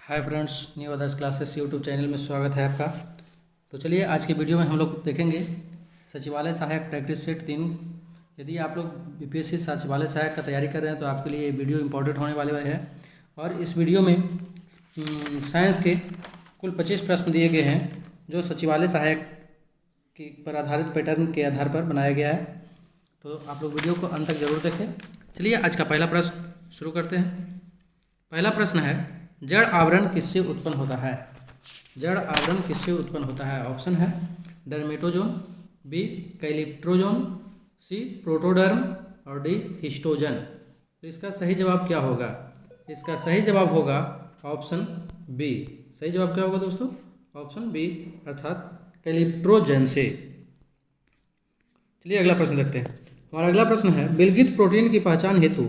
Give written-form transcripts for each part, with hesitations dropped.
Hi friends, new others classes YouTube channel में स्वागत है आपका। तो चलिए आज के वीडियो में हम लोग देखेंगे सचिवालय सहायक प्रैक्टिस सेट 3। यदि आप लोग बीपीएससी सचिवालय सहायक का तैयारी कर रहे हैं तो आपके लिए ये वीडियो इंपॉर्टेंट होने वाले है। और इस वीडियो में साइंस के कुल 25 प्रश्न दिए गए हैं जो सचिवालय सहायक के पर आधारित पैटर्न के आधार पर बनाया गया है। तो आप लोग वीडियो को अंत तक जरूर देखें। चलिए आज का पहला प्रश्न शुरू करते हैं। पहला प्रश्न है, जड़ आवरण किससे उत्पन्न होता है? जड़ आवरण किससे उत्पन्न होता है? ऑप्शन है डर्मेटोजोन, बी कैलिप्ट्रोजोन, सी प्रोटोडर्म और डी हिस्टोजन। तो इसका सही जवाब क्या होगा? इसका सही जवाब होगा ऑप्शन बी। सही जवाब क्या होगा दोस्तों? ऑप्शन बी अर्थात कैलिप्ट्रोजन से। चलिए अगला प्रश्न देखते हैं। हमारा अगला प्रश्न है, विलगित प्रोटीन की पहचान हेतु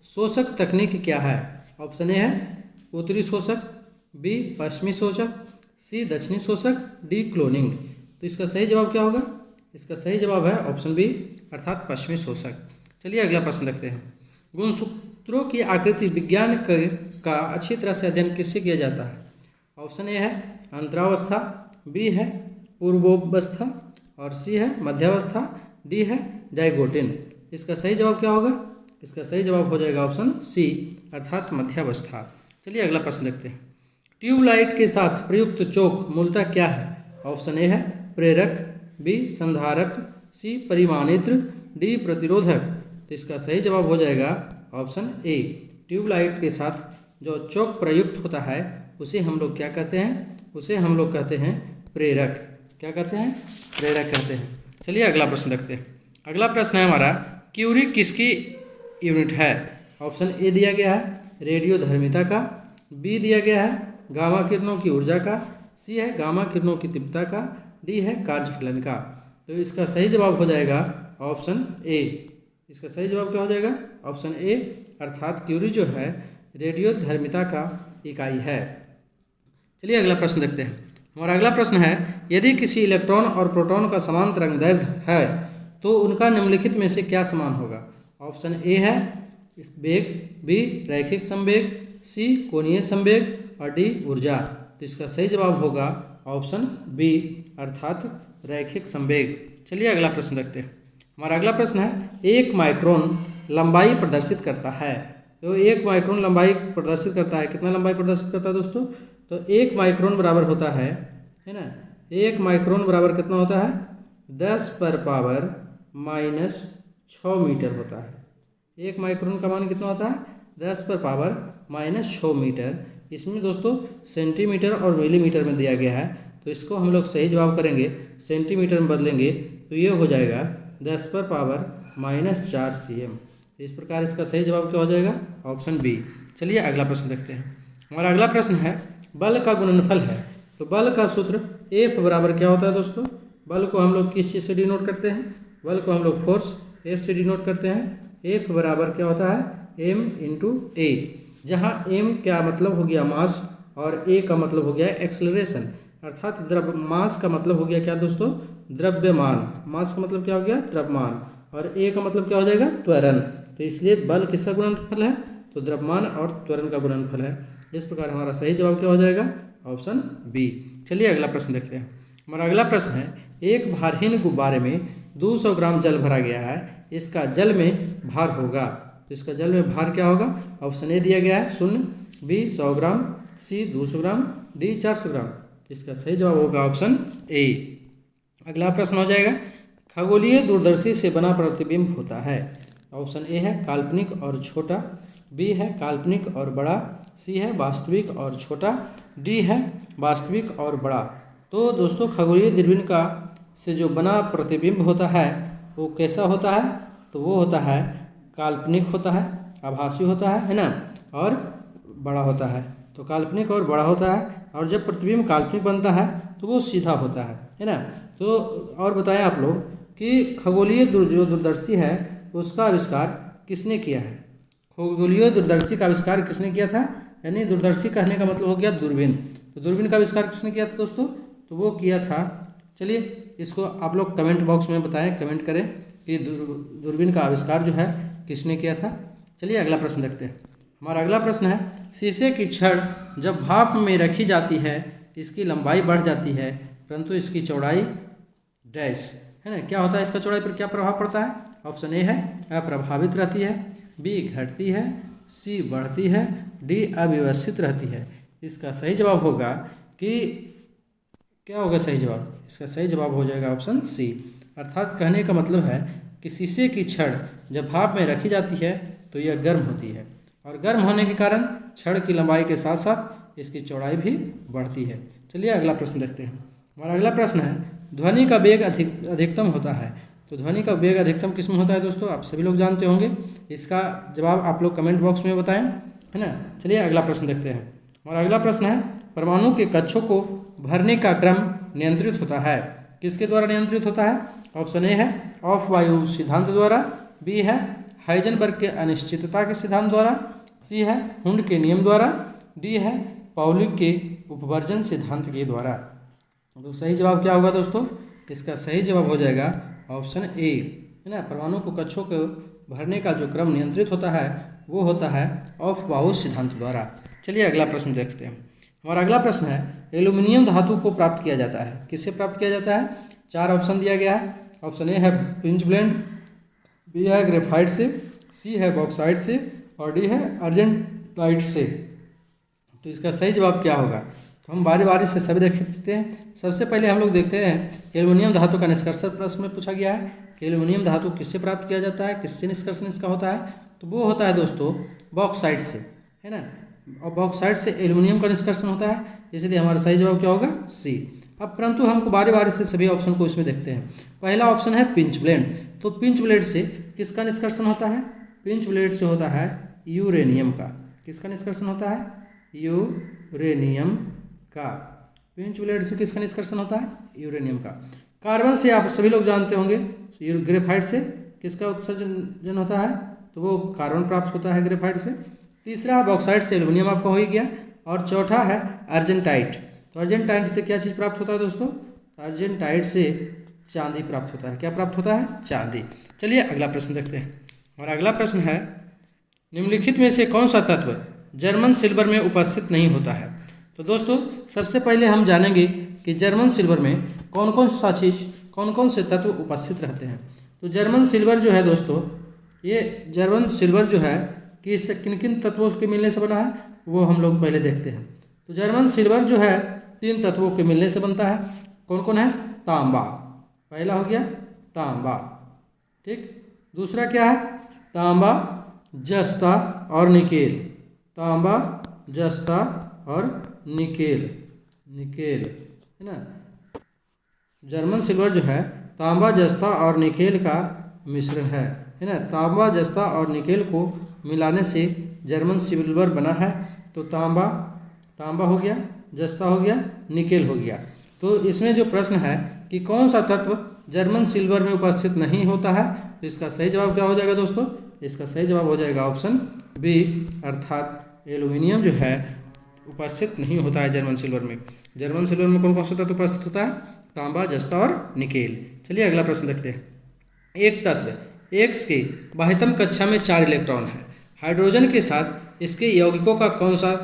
शोषक तकनीक क्या है? ऑप्शन ए है उत्तरी शोषक, बी पश्चिमी शोषक, सी दक्षिणी शोषक, डी क्लोनिंग। तो इसका सही जवाब क्या होगा? इसका सही जवाब है ऑप्शन बी अर्थात पश्चिमी शोषक। चलिए अगला प्रश्न देखते हैं। गुणसूत्रों की आकृति विज्ञान का अच्छी तरह से अध्ययन किससे किया जाता है? ऑप्शन ए है अंतरावस्था, बी है पूर्वावस्था और सी है मध्यावस्था, डी है जाइगोटिन। इसका सही जवाब क्या होगा? इसका सही जवाब हो जाएगा ऑप्शन सी अर्थात मध्यावस्था। चलिए अगला प्रश्न देखते हैं। ट्यूबलाइट के साथ प्रयुक्त चोक मूलतः क्या है? ऑप्शन ए है प्रेरक, बी संधारक, सी परिमाणित्र, डी प्रतिरोधक। तो इसका सही जवाब हो जाएगा ऑप्शन ए। ट्यूबलाइट के साथ जो चोक प्रयुक्त होता है उसे हम लोग क्या कहते हैं? उसे हम लोग कहते हैं प्रेरक। क्या कहते हैं? प्रेरक कहते हैं। चलिए अगला प्रश्न देखते हैं। अगला प्रश्न है हमारा, क्यूरी किसकी यूनिट है? ऑप्शन ए दिया गया है रेडियोधर्मिता का, बी दिया गया है गामा किरणों की ऊर्जा का, सी है गामा किरणों की तीव्रता का, डी है कार्यफलन का। तो इसका सही जवाब हो जाएगा ऑप्शन ए। इसका सही जवाब क्या हो जाएगा? ऑप्शन ए अर्थात क्यूरी जो है रेडियोधर्मिता का इकाई है। चलिए अगला प्रश्न देखते हैं। हमारा अगला प्रश्न है, यदि किसी इलेक्ट्रॉन और प्रोटॉन का समान तरंग दैर्ध्य है तो उनका निम्नलिखित में से क्या समान होगा? ऑप्शन ए है वेग, बी रैखिक संवेग, सी कोणीय संवेग और डी ऊर्जा। तो इसका सही जवाब होगा ऑप्शन बी अर्थात रैखिक संवेग। चलिए अगला प्रश्न देखते हैं। हमारा अगला प्रश्न है, 1 माइक्रोन लंबाई प्रदर्शित करता है। तो 1 माइक्रोन लंबाई प्रदर्शित करता है। कितना लंबाई प्रदर्शित करता है दोस्तों? तो 1 माइक्रोन बराबर होता है ना, 1 माइक्रोन बराबर कितना होता है? 10⁻⁻6 मीटर होता है। 1 माइक्रोन का मान कितना होता है? 10⁻⁻6 मीटर। इसमें दोस्तों सेंटीमीटर और मिलीमीटर में दिया गया है, तो इसको हम लोग सही जवाब करेंगे सेंटीमीटर में बदलेंगे तो ये हो जाएगा 10⁻⁻4 cm। इस प्रकार इसका सही जवाब क्या हो जाएगा? Option B. चलिए अगला प्रश्न देखते हैं। हमारा अगला प्रश्न है, बल का गुणनफल है। तो बल का सूत्र F बराबर क्या होता है दोस्तों? बल को हम लोग किस चीज़ से डिनोट करते हैं? बल को हम लोग फोर्स F से डिनोट करते हैं। F बराबर क्या होता है? m इंटू ए, जहाँ m क्या मतलब हो गया मास और a का मतलब हो गया एक्सेलरेशन, अर्थात द्रव मास का मतलब हो गया क्या दोस्तों? द्रव्यमान। मास का मतलब क्या हो गया? द्रव्यमान। और a का मतलब क्या हो जाएगा? त्वरण। तो इसलिए बल किसका गुणनफल है? तो द्रव्यमान और त्वरण का गुणनफल है। इस प्रकार हमारा सही जवाब क्या हो जाएगा? Option B. चलिए अगला प्रश्न देखते हैं। हमारा अगला प्रश्न है, एक भारहीन गुब्बारे में 200 ग्राम जल भरा गया है, इसका जल में भार होगा। तो इसका जल में भार क्या होगा? ऑप्शन ए दिया गया है 0, बी 100 ग्राम, सी 200 ग्राम, डी 400 ग्राम। तो इसका सही जवाब होगा ऑप्शन ए। अगला प्रश्न हो जाएगा, खगोलीय दूरदर्शी से बना प्रतिबिंब होता है। ऑप्शन ए है काल्पनिक और छोटा, बी है काल्पनिक और बड़ा, सी है वास्तविक और छोटा, डी है वास्तविक और बड़ा। तो दोस्तों खगोलीय दूरबीन का से जो बना प्रतिबिंब होता है वो कैसा होता है? तो वो होता है काल्पनिक होता है, आभासी होता है ना, और बड़ा होता है। तो काल्पनिक और बड़ा होता है, और जब प्रतिबिंब काल्पनिक बनता है तो वो सीधा होता है ना। तो और बताएं आप लोग कि खगोलीय जो दूरदर्शी है उसका आविष्कार किसने किया है? खगोलीय दूरदर्शी का आविष्कार किसने किया था? यानी दूरदर्शी कहने का मतलब हो गया दूरबीन। तो दूरबीन का आविष्कार किसने किया था दोस्तों? तो वो किया था, चलिए इसको आप लोग कमेंट बॉक्स में बताएं, कमेंट करें कि दूरबीन का आविष्कार जो है किसने किया था। चलिए अगला प्रश्न देखते हैं। हमारा अगला प्रश्न है, शीशे की छड़ जब भाप में रखी जाती है इसकी लंबाई बढ़ जाती है परंतु इसकी चौड़ाई डैश है ना, क्या होता है, इसका चौड़ाई पर क्या प्रभाव पड़ता है? ऑप्शन ए है अप्रभावित रहती है, बी घटती है, सी बढ़ती है, डी अव्यवस्थित रहती है। इसका सही जवाब होगा कि क्या होगा सही जवाब? इसका सही जवाब हो जाएगा ऑप्शन सी। अर्थात कहने का मतलब है कि शीशे की छड़ जब भाप में रखी जाती है तो यह गर्म होती है और गर्म होने के कारण छड़ की लंबाई के साथ साथ इसकी चौड़ाई भी बढ़ती है। चलिए अगला प्रश्न देखते हैं। हमारा अगला प्रश्न है, ध्वनि का वेग अधिकतम होता है। तो ध्वनि का वेग अधिकतम किस में होता है दोस्तों? आप सभी लोग जानते होंगे। इसका जवाब आप लोग कमेंट बॉक्स में बताएं, है ना। चलिए अगला प्रश्न देखते हैं। हमारा अगला प्रश्न है, परमाणु के कक्षों को भरने का क्रम नियंत्रित होता है। किसके द्वारा नियंत्रित होता है? ऑप्शन ए है ऑफ वायु सिद्धांत द्वारा, बी है हाइजेनबर्ग के अनिश्चितता के सिद्धांत द्वारा, सी है हुंड के नियम द्वारा, डी है पाउली के उपवर्जन सिद्धांत के द्वारा। तो सही जवाब क्या होगा दोस्तों? इसका सही जवाब हो जाएगा ऑप्शन ए, है ना। परमाणु को कक्षों को भरने का जो क्रम नियंत्रित होता है वो होता है ऑफ वायु सिद्धांत द्वारा। चलिए अगला प्रश्न देखते हैं। हमारा अगला प्रश्न है, एल्यूमिनियम धातु को प्राप्त किया जाता है। किससे प्राप्त किया जाता है? 4 ऑप्शन दिया गया है। ऑप्शन ए है पिंच ब्लेंड, बी है ग्रेफाइट से, सी है बॉक्साइट से और डी है अर्जेंटाइट से। तो इसका सही जवाब क्या होगा? तो हम बारी बारी से सभी देखते हैं। सबसे पहले हम लोग देखते हैं एल्यूमिनियम धातु का निष्कर्षण प्रश्न में पूछा गया है कि एल्यूमिनियम धातु किससे प्राप्त किया जाता है, किससे निष्कर्षण इसका होता है? तो वो होता है दोस्तों बॉक्साइट से, है ना। और बॉक्साइट से एल्यूमिनियम का निष्कर्षण होता है, इसलिए हमारा सही जवाब क्या होगा? सी। अब परंतु हमको बारी बारी से सभी ऑप्शन को इसमें देखते हैं। पहला ऑप्शन है पिंच ब्लेंड। तो पिंच ब्लेड से किसका निष्कर्षण होता है? पिंच ब्लेड से होता है यूरेनियम का। किसका निष्कर्षण होता है? यूरेनियम का। पिंच ब्लेड से किसका निष्कर्षण होता है? यूरेनियम का। कार्बन से आप सभी लोग जानते होंगे, ग्रेफाइट से किसका उत्सर्जन होता है? तो वो कार्बन प्राप्त होता है ग्रेफाइट से। तीसरा बॉक्साइट से एल्यूमिनियम आपका हो ही गया। और चौथा है अर्जेंटाइट। तो अर्जेंटाइट से क्या चीज़ प्राप्त होता है दोस्तों? अर्जेंटाइट से चांदी प्राप्त होता है। क्या प्राप्त होता है? चांदी। चलिए अगला प्रश्न देखते हैं। और अगला प्रश्न है, निम्नलिखित में से कौन सा तत्व जर्मन सिल्वर में उपस्थित नहीं होता है? तो दोस्तों सबसे पहले हम जानेंगे कि जर्मन सिल्वर में कौन कौन से तत्व उपस्थित रहते हैं। तो जर्मन सिल्वर जो है दोस्तों, ये जर्मन सिल्वर जो है कि इससे किन किन तत्वों के मिलने से बना है वो हम लोग पहले देखते हैं। तो जर्मन सिल्वर जो है 3 तत्वों के मिलने से बनता है। कौन कौन है? तांबा, पहला हो गया तांबा, ठीक। दूसरा क्या है? तांबा, जस्ता और निकेल। तांबा, जस्ता और निकेल है ना। जर्मन सिल्वर जो है तांबा, जस्ता और निकेल का मिश्रण है ना। तांबा, जस्ता और निकेल को मिलाने से जर्मन सिल्वर बना है। तो तांबा हो गया, जस्ता हो गया, निकेल हो गया। तो इसमें जो प्रश्न है कि कौन सा तत्व जर्मन सिल्वर में उपस्थित नहीं होता है, तो इसका सही जवाब क्या हो जाएगा दोस्तों? इसका सही जवाब हो जाएगा ऑप्शन बी, अर्थात एल्यूमिनियम जो है उपस्थित नहीं होता है जर्मन सिल्वर में। जर्मन सिल्वर में कौन कौन सा तत्व उपस्थित होता है? तांबा, जस्ता और निकेल। चलिए अगला प्रश्न देखते हैं। एक तत्व एक्स के बाह्यतम कक्षा में 4 इलेक्ट्रॉन है। हाइड्रोजन के साथ इसके यौगिकों का कौन सा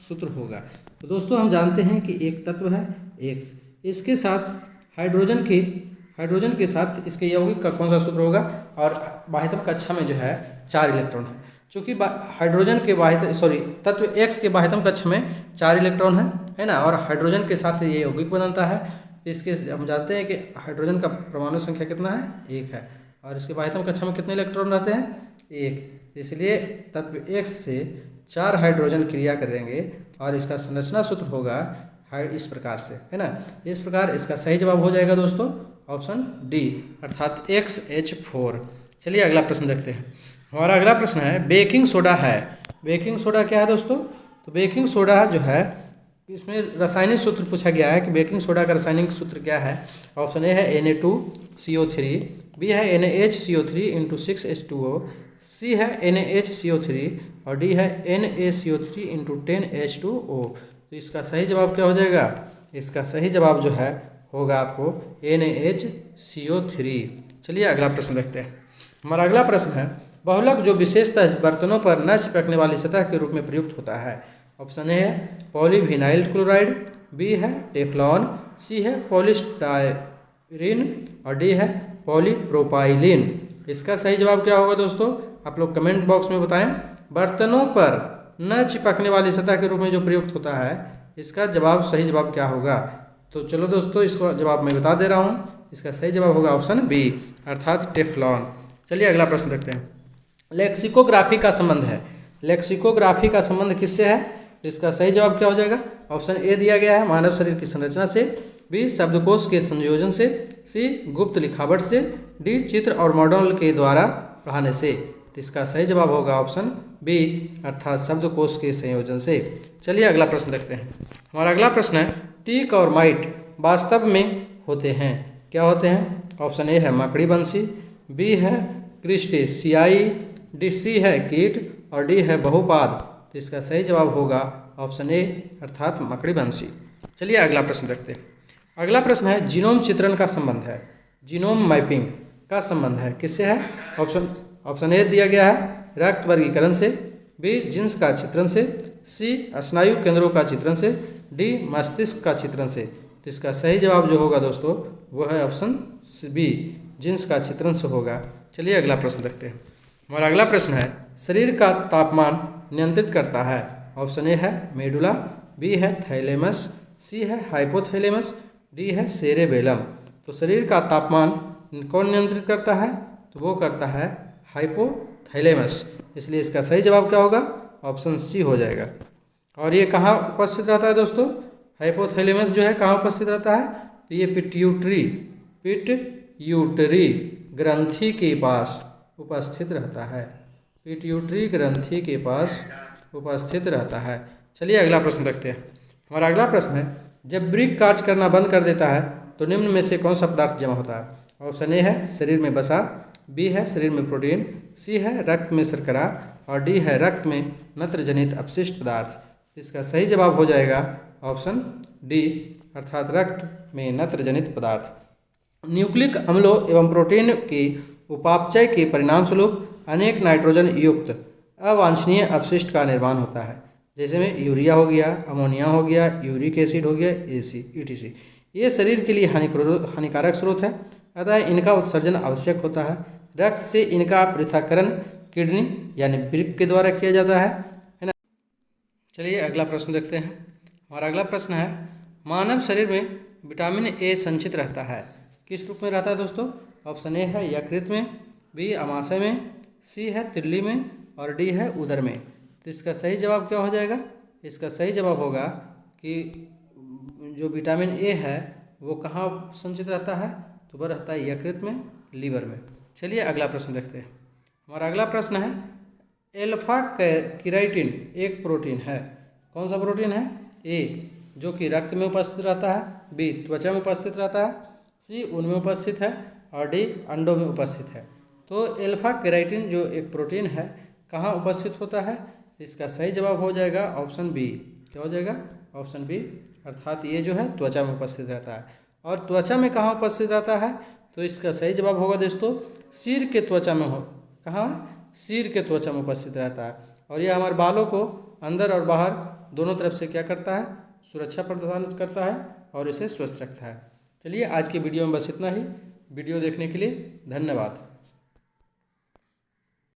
सूत्र होगा? तो दोस्तों हम जानते हैं कि एक तत्व है एक्स, इसके साथ हाइड्रोजन के साथ इसके यौगिक का कौन सा सूत्र होगा? और बाह्यतम कक्षा में जो है 4 इलेक्ट्रॉन है। चूँकि हाइड्रोजन के तत्व एक्स के बाह्यतम कक्षा में 4 इलेक्ट्रॉन है ना, और हाइड्रोजन के साथ ये यौगिक बनाता है। तो इसके हम जानते हैं कि हाइड्रोजन का परमाणु संख्या कितना है? 1 है। और इसके बाह्यतम कक्षा में कितने इलेक्ट्रॉन रहते हैं? 1। इसलिए तत्व एक्स से 4 हाइड्रोजन क्रिया करेंगे और इसका संरचना सूत्र होगा इस प्रकार से, है ना। इस प्रकार इसका सही जवाब हो जाएगा दोस्तों ऑप्शन डी, अर्थात XH4। चलिए अगला प्रश्न देखते हैं। हमारा अगला प्रश्न है, बेकिंग सोडा है। बेकिंग सोडा क्या है दोस्तों? तो बेकिंग सोडा जो है इसमें रासायनिक सूत्र पूछा गया है कि बेकिंग सोडा का रासायनिक सूत्र क्या है। ऑप्शन ए है Na2CO3, बी है NaHCO3 × 6H2O, सी है NaHCO3 और डी है NaCO3 × 10H2O। तो इसका सही जवाब क्या हो जाएगा? इसका सही जवाब जो है होगा आपको NaHCO3। चलिए अगला प्रश्न देखते हैं। हमारा अगला प्रश्न है, बहुलक जो विशेषतः बर्तनों पर न चिपकने वाली सतह के रूप में प्रयुक्त होता है। ऑप्शन ए है पॉलीविनाइल क्लोराइड, बी है टेफ्लॉन, सी है पॉलीस्टायरीन और डी है पॉलीप्रोपाइलीन। इसका सही जवाब क्या होगा दोस्तों, आप लोग कमेंट बॉक्स में बताएं। बर्तनों पर न चिपकने वाली सतह के रूप में जो प्रयुक्त होता है, इसका जवाब सही जवाब क्या होगा। तो चलो दोस्तों, इसको जवाब मैं बता दे रहा हूँ। इसका सही जवाब होगा ऑप्शन बी, अर्थात टेफ्लॉन। चलिए अगला प्रश्न देखते हैं। लेक्सिकोग्राफी का संबंध है। लेक्सिकोग्राफी का संबंध किससे है? इसका सही जवाब क्या हो जाएगा? ऑप्शन ए दिया गया है मानव शरीर की संरचना से, बी शब्दकोश के संयोजन से, सी गुप्त लिखावट से, डी चित्र और मॉडल के द्वारा पढ़ाने से। तो इसका सही जवाब होगा ऑप्शन बी, अर्थात शब्दकोश के संयोजन से। चलिए अगला प्रश्न देखते हैं। हमारा अगला प्रश्न है, टीक और माइट वास्तव में होते हैं, क्या होते हैं? ऑप्शन ए है मकड़ी बंसी, बी है क्रिस्टेशियाई, डी सी है कीट और डी है बहुपाद। तो इसका सही जवाब होगा ऑप्शन ए, अर्थात मकड़ी बंसी। चलिए अगला प्रश्न देखते हैं। अगला प्रश्न है, जीनोम चित्रण का संबंध है। जीनोम मैपिंग का संबंध है किससे है? ऑप्शन ए दिया गया है रक्त वर्गीकरण से, बी जीन्स का चित्रण से, सी स्नायु केंद्रों का चित्रण से, डी मस्तिष्क का चित्रण से। तो इसका सही जवाब जो होगा दोस्तों वो है ऑप्शन बी, जीन्स का चित्रण से होगा। चलिए अगला प्रश्न देखते हैं। हमारा अगला प्रश्न है, शरीर का तापमान नियंत्रित करता है। ऑप्शन ए है मेडुला, बी है थैलेमस, सी है हाइपोथैलेमस, डी है सेरेबेलम। तो शरीर का तापमान कौन नियंत्रित करता है? तो वो करता है हाइपोथैलेमस। इसलिए इसका सही जवाब क्या होगा? ऑप्शन सी हो जाएगा। और ये कहाँ उपस्थित रहता है दोस्तों? हाइपोथैलेमस जो है कहाँ उपस्थित रहता है? तो ये पिट्यूटरी ग्रंथि के पास उपस्थित रहता है। पिट्यूटरी ग्रंथि के पास उपस्थित रहता है। चलिए अगला प्रश्न देखते हैं। हमारा अगला प्रश्न है, जब ब्रिक कार्य करना बंद कर देता है तो निम्न में से कौन सा पदार्थ जमा होता है? ऑप्शन ए है शरीर में वसा, बी है शरीर में प्रोटीन, सी है रक्त में शर्करा और डी है रक्त में नत्रजनित अपशिष्ट पदार्थ। इसका सही जवाब हो जाएगा ऑप्शन डी, अर्थात रक्त में नत्रजनित पदार्थ। न्यूक्लिक अम्लों एवं प्रोटीन की उपापचय के परिणाम स्वरूप अनेक नाइट्रोजन युक्त अवांछनीय अपशिष्ट का निर्माण होता है, जैसे में यूरिया हो गया, अमोनिया हो गया, यूरिक एसिड हो गया, ETC। ये शरीर के लिए हानिकारक स्रोत है, अतः इनका उत्सर्जन आवश्यक होता है। रक्त से इनका पृथक्करण किडनी यानी वृक्क के द्वारा किया जाता है ना। चलिए अगला प्रश्न देखते हैं। हमारा अगला प्रश्न है, मानव शरीर में विटामिन ए संचित रहता है, किस रूप में रहता है दोस्तों? ऑप्शन ए है यकृत में, बी अमाशय में, सी है तिल्ली में और डी है उदर में। तो इसका सही जवाब क्या हो जाएगा? इसका सही जवाब होगा कि जो विटामिन ए है वो कहाँ संचित रहता है? तो वह रहता है यकृत में, लीवर में। चलिए अगला प्रश्न देखते हैं। हमारा अगला प्रश्न है, एल्फा केराटिन एक प्रोटीन है, कौन सा प्रोटीन है? ए जो कि रक्त में उपस्थित रहता है, बी त्वचा में उपस्थित रहता है, सी ऊन में उपस्थित है और डी अंडों में उपस्थित है। तो एल्फा केराटिन जो एक प्रोटीन है कहाँ उपस्थित होता है? इसका सही जवाब हो जाएगा ऑप्शन बी। क्या हो जाएगा? ऑप्शन बी, अर्थात ये जो है त्वचा में उपस्थित रहता है। और त्वचा में कहाँ उपस्थित रहता है? तो इसका सही जवाब होगा दोस्तों सिर के त्वचा में हो। कहाँ? सिर के त्वचा में उपस्थित रहता है। और यह हमारे बालों को अंदर और बाहर दोनों तरफ से क्या करता है? सुरक्षा प्रदान करता है और इसे स्वस्थ रखता है। चलिए आज की वीडियो में बस इतना ही। वीडियो देखने के लिए धन्यवाद।